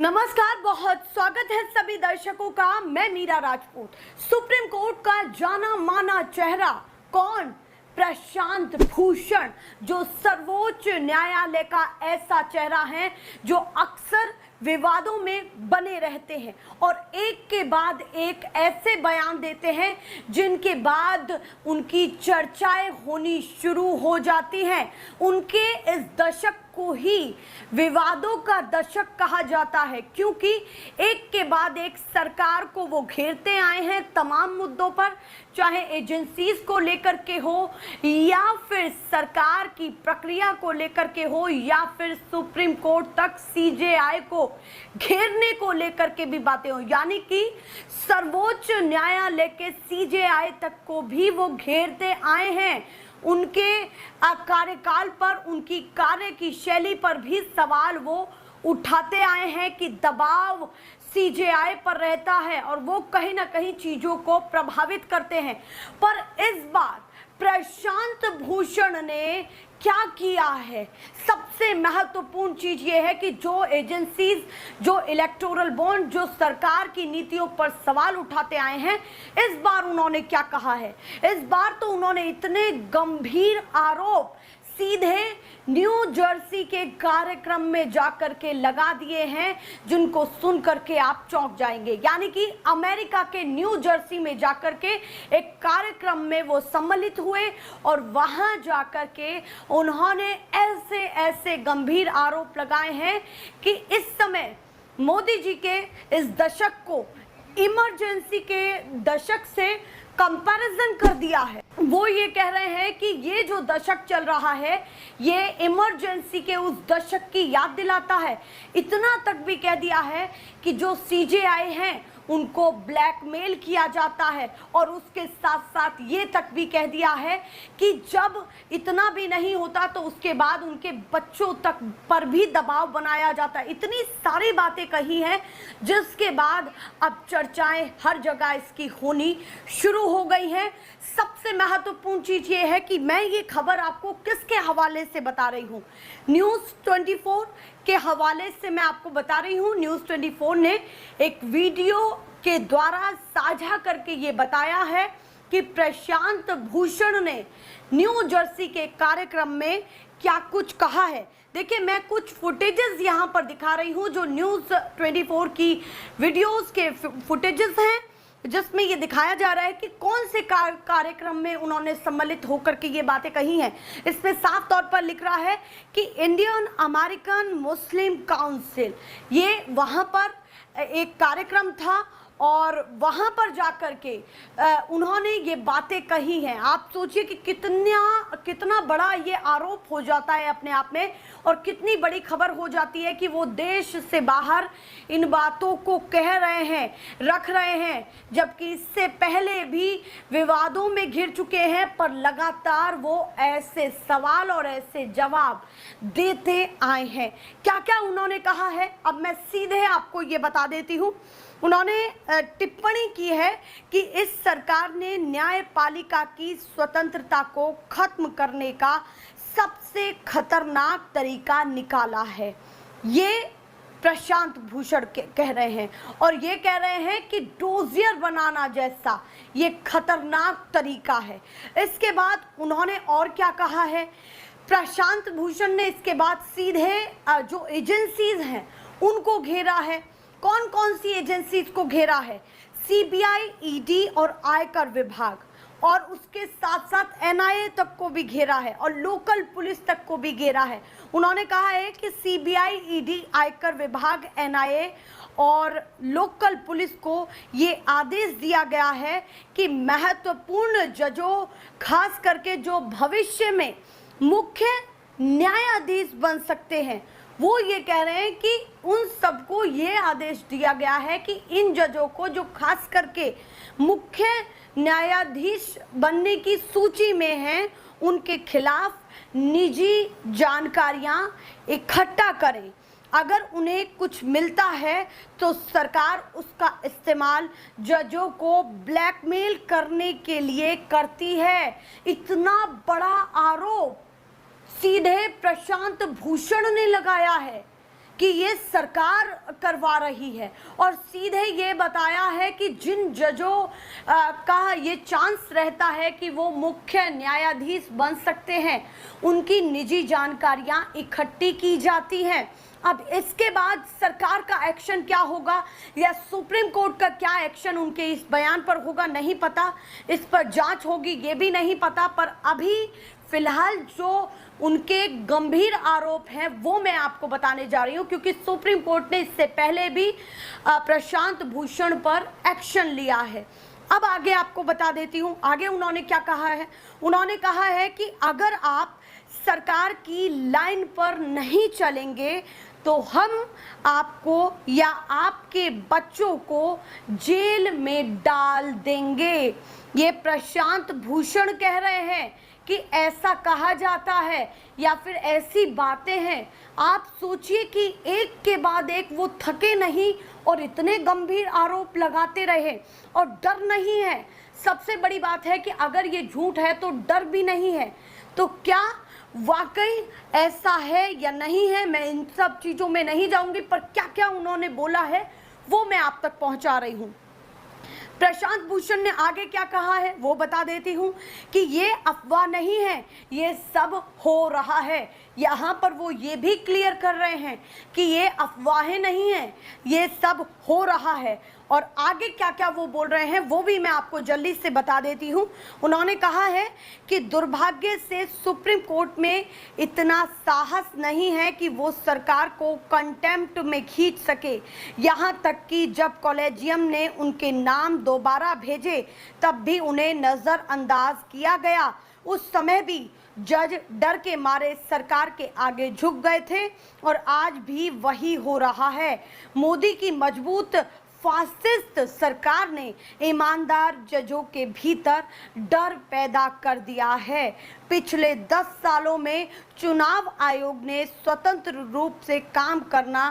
नमस्कार, बहुत स्वागत है सभी दर्शकों का। मैं मीरा राजपूत। सुप्रीम कोर्ट का जाना माना चेहरा कौन? प्रशांत भूषण, जो सर्वोच्च न्यायालय का ऐसा चेहरा है जो अक्सर विवादों में बने रहते हैं और एक के बाद एक ऐसे बयान देते हैं जिनके बाद उनकी चर्चाएं होनी शुरू हो जाती हैं। उनके इस दशक को ही विवादों का दशक कहा जाता है, क्योंकि एक के बाद एक सरकार को वो घेरते आए हैं तमाम मुद्दों पर, चाहे एजेंसीज को लेकर के हो या फिर सरकार की प्रक्रिया को लेकर के हो या फिर सुप्रीम कोर्ट तक सीजेआई को घेरने को लेकर के भी बातें हो। यानी कि सर्वोच्च न्यायालय के सीजेआई तक को भी वो घेरते आए हैं। उनके कार्यकाल पर, उनकी कार्य की शैली पर भी सवाल वो उठाते आए हैं कि दबाव सीजेआई पर रहता है और वो कहीं ना कहीं चीजों को प्रभावित करते हैं। पर इस बार प्रशांत भूषण ने क्या किया है? सबसे महत्वपूर्ण चीज ये है कि जो एजेंसीज, जो इलेक्टोरल बॉन्ड, जो सरकार की नीतियों पर सवाल उठाते आए हैं, इस बार उन्होंने क्या कहा है? इस बार तो उन्होंने इतने गंभीर आरोप सीधे न्यू जर्सी के कार्यक्रम में जाकर के लगा दिए हैं, जिनको सुन करके आप चौंक जाएंगे। यानी कि अमेरिका के न्यू जर्सी में जाकर के एक कार्यक्रम में वो सम्मिलित हुए और वहां जाकर के उन्होंने ऐसे ऐसे गंभीर आरोप लगाए हैं कि इस समय मोदी जी के इस दशक को इमरजेंसी के दशक से कंपैरिजन कर दिया है। वो ये कह रहे हैं कि ये जो दशक चल रहा है ये इमरजेंसी के उस दशक की याद दिलाता है। इतना तक भी कह दिया है कि जो सीजेआई हैं उनको ब्लैकमेल किया जाता है और उसके साथ साथ ये तक भी कह दिया है कि जब इतना भी नहीं होता तो उसके बाद उनके बच्चों तक पर भी दबाव बनाया जाता है। इतनी सारी बातें कही हैं जिसके बाद अब चर्चाएं हर जगह इसकी होनी शुरू हो गई हैं। सबसे महत्वपूर्ण चीज ये है कि मैं ये खबर आपको किसके हवाले से बता रही हूँ? न्यूज़ 24 के हवाले से मैं आपको बता रही हूँ। न्यूज़ 24 ने एक वीडियो के द्वारा साझा करके ये बताया है कि प्रशांत भूषण ने न्यू जर्सी के कार्यक्रम में क्या कुछ कहा है। देखिए, मैं कुछ फुटेजेस यहाँ पर दिखा रही हूँ जो न्यूज़ 24 की वीडियोस के फुटेजेस हैं, जिसमें ये दिखाया जा रहा है कि कौन से कार्यक्रम में उन्होंने सम्मिलित होकर के ये बातें कही हैं। इसमें साफ तौर पर लिख रहा है कि इंडियन अमेरिकन मुस्लिम काउंसिल, ये वहाँ पर एक कार्यक्रम था और वहाँ पर जाकर के उन्होंने ये बातें कही हैं। आप सोचिए कि कितना बड़ा ये आरोप हो जाता है अपने आप में और कितनी बड़ी खबर हो जाती है कि वो देश से बाहर इन बातों को कह रहे हैं, रख रहे हैं, जबकि इससे पहले भी विवादों में घिर चुके हैं। पर लगातार वो ऐसे सवाल और ऐसे जवाब देते आए हैं। क्या क्या उन्होंने कहा है अब मैं सीधे आपको ये बता देती हूँ। उन्होंने टिप्पणी की है कि इस सरकार ने न्यायपालिका की स्वतंत्रता को खत्म करने का सबसे खतरनाक तरीका निकाला है। ये प्रशांत भूषण कह रहे हैं और ये कह रहे हैं कि डोजियर बनाना जैसा ये खतरनाक तरीका है। इसके बाद उन्होंने और क्या कहा है? प्रशांत भूषण ने इसके बाद सीधे जो एजेंसीज हैं उनको घेरा है। कौन कौन सी एजेंसीज को घेरा है? सीबीआई, ईडी और आयकर विभाग, और उसके साथ साथ एनआईए तक को भी घेरा है और लोकल पुलिस तक को भी घेरा है। उन्होंने कहा है कि सीबीआई, ईडी, आयकर विभाग, एनआईए और लोकल पुलिस को ये आदेश दिया गया है कि महत्वपूर्ण जजों, खास करके जो भविष्य में मुख्य न्यायाधीश बन सकते हैं, वो ये कह रहे हैं कि उन सबको ये आदेश दिया गया है कि इन जजों को, जो खास करके मुख्य न्यायाधीश बनने की सूची में हैं, उनके खिलाफ निजी जानकारियां इकट्ठा करें। अगर उन्हें कुछ मिलता है तो सरकार उसका इस्तेमाल जजों को ब्लैकमेल करने के लिए करती है। इतना बड़ा आरोप सीधे प्रशांत भूषण ने लगाया है कि ये सरकार करवा रही है, और सीधे ये बताया है कि जिन जजों का ये चांस रहता है कि वो मुख्य न्यायाधीश बन सकते हैं, उनकी निजी जानकारियां इकट्ठी की जाती हैं। अब इसके बाद सरकार का एक्शन क्या होगा या सुप्रीम कोर्ट का क्या एक्शन उनके इस बयान पर होगा नहीं पता, इस पर जांच होगी ये भी नहीं पता। पर अभी फिलहाल जो उनके गंभीर आरोप हैं वो मैं आपको बताने जा रही हूं, क्योंकि सुप्रीम कोर्ट ने इससे पहले भी प्रशांत भूषण पर एक्शन लिया है। अब आगे आपको बता देती हूं आगे उन्होंने क्या कहा है। उन्होंने कहा है कि अगर आप सरकार की लाइन पर नहीं चलेंगे तो हम आपको या आपके बच्चों को जेल में डाल देंगे। ये प्रशांत भूषण कह रहे हैं कि ऐसा कहा जाता है या फिर ऐसी बातें हैं। आप सोचिए कि एक के बाद एक वो थके नहीं और इतने गंभीर आरोप लगाते रहे और डर नहीं है। सबसे बड़ी बात है कि अगर ये झूठ है तो डर भी नहीं है। तो क्या वाकई ऐसा है या नहीं है, मैं इन सब चीज़ों में नहीं जाऊंगी, पर क्या क्या उन्होंने बोला है वो मैं आप तक पहुंचा रही हूं। प्रशांत भूषण ने आगे क्या कहा है वो बता देती हूँ कि ये अफवाह नहीं है, ये सब हो रहा है। यहाँ पर वो ये भी क्लियर कर रहे हैं कि ये अफवाहें नहीं हैं, ये सब हो रहा है। और आगे क्या क्या वो बोल रहे हैं वो भी मैं आपको जल्दी से बता देती हूँ। उन्होंने कहा है कि दुर्भाग्य से सुप्रीम कोर्ट में इतना साहस नहीं है कि वो सरकार को कंटेम्प्ट में खींच सके। यहाँ तक कि जब कॉलेजियम ने उनके नाम दोबारा भेजे तब भी उन्हें नज़रअंदाज किया गया। उस समय भी जज डर के मारे सरकार के आगे झुक गए थे और आज भी वही हो रहा है। मोदी की मजबूत फासिस्ट सरकार ने ईमानदार जजों के भीतर डर पैदा कर दिया है। पिछले 10 सालों में चुनाव आयोग ने स्वतंत्र रूप से काम करना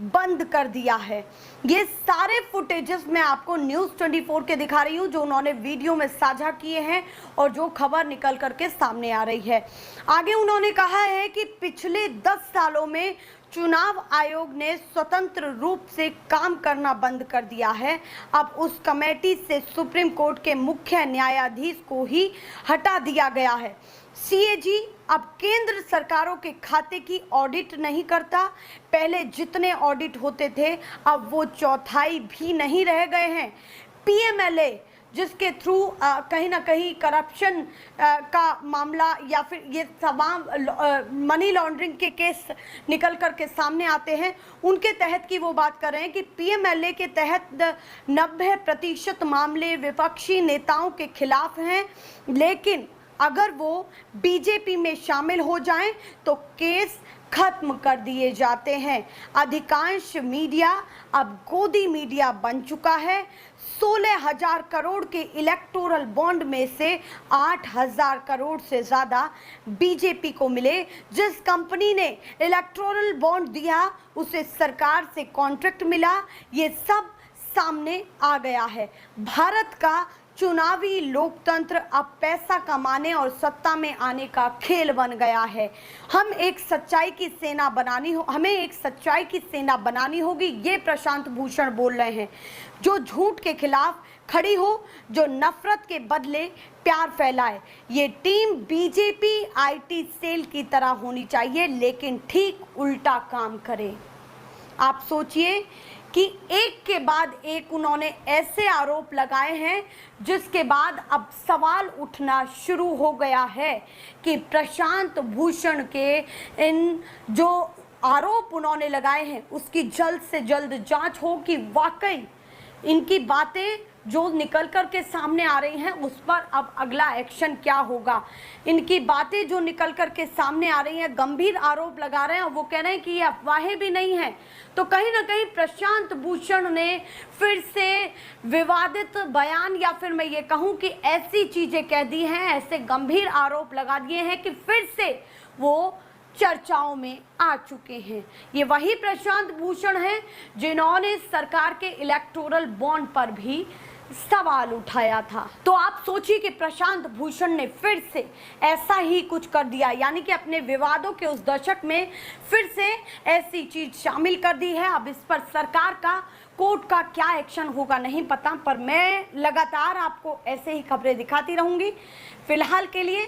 बंद कर दिया है। ये सारे फुटेजेस मैं आपको न्यूज़ 24 के दिखा रही हूँ जो उन्होंने वीडियो में साझा किए हैं और जो खबर निकल करके सामने आ रही है। आगे उन्होंने कहा है कि पिछले 10 सालों में चुनाव आयोग ने स्वतंत्र रूप से काम करना बंद कर दिया है। अब उस कमेटी से सुप्रीम कोर्ट के मुख्य न्यायाधीश को ही हटा दिया गया है। सीएजी अब केंद्र सरकारों के खाते की ऑडिट नहीं करता। पहले जितने ऑडिट होते थे अब वो चौथाई भी नहीं रह गए हैं। पीएमएलए जिसके थ्रू कहीं ना कहीं करप्शन का मामला या फिर ये तमाम मनी लॉन्ड्रिंग के केस निकल कर के सामने आते हैं, उनके तहत की वो बात कर रहे हैं कि पीएमएलए के तहत 90% मामले विपक्षी नेताओं के खिलाफ हैं, लेकिन अगर वो बीजेपी में शामिल हो जाएं तो केस खत्म कर दिए जाते हैं। अधिकांश मीडिया अब गोदी मीडिया बन चुका है। 16,000 करोड़ के इलेक्टोरल बॉन्ड में से 8,000 करोड़ से ज़्यादा बीजेपी को मिले। जिस कंपनी ने इलेक्टोरल बॉन्ड दिया उसे सरकार से कॉन्ट्रैक्ट मिला। ये सब सामने आ गया है। भारत का चुनावी लोकतंत्र अब पैसा कमाने और सत्ता में आने का खेल बन गया है। हमें एक सच्चाई की सेना बनानी होगी। ये प्रशांत भूषण बोल रहे हैं, जो झूठ के खिलाफ खड़ी हो, जो नफरत के बदले प्यार फैलाए। ये टीम बीजेपी आईटी सेल की तरह होनी चाहिए, लेकिन ठीक उल्टा काम करे। आप सोचिए कि एक के बाद एक उन्होंने ऐसे आरोप लगाए हैं जिसके बाद अब सवाल उठना शुरू हो गया है कि प्रशांत भूषण के इन जो आरोप उन्होंने लगाए हैं उसकी जल्द से जल्द जांच हो कि वाकई इनकी बातें जो निकल कर के सामने आ रही हैं उस पर अब अगला एक्शन क्या होगा। इनकी बातें जो निकल कर के सामने आ रही हैं, गंभीर आरोप लगा रहे हैं और वो कह रहे हैं कि ये अफवाहें भी नहीं हैं, तो कहीं ना कहीं प्रशांत भूषण ने फिर से विवादित बयान या फिर मैं ये कहूँ कि ऐसी चीज़ें कह दी हैं, ऐसे गंभीर आरोप लगा दिए हैं कि फिर से वो चर्चाओं में आ चुके हैं। ये वही प्रशांत भूषण हैं जिन्होंने सरकार के इलेक्टोरल बॉन्ड पर भी सवाल उठाया था। तो आप सोचिए कि प्रशांत भूषण ने फिर से ऐसा ही कुछ कर दिया, यानी कि अपने विवादों के उस दशक में फिर से ऐसी चीज शामिल कर दी है। अब इस पर सरकार का, कोर्ट का क्या एक्शन होगा नहीं पता, पर मैं लगातार आपको ऐसे ही खबरें दिखाती रहूंगी। फिलहाल के लिए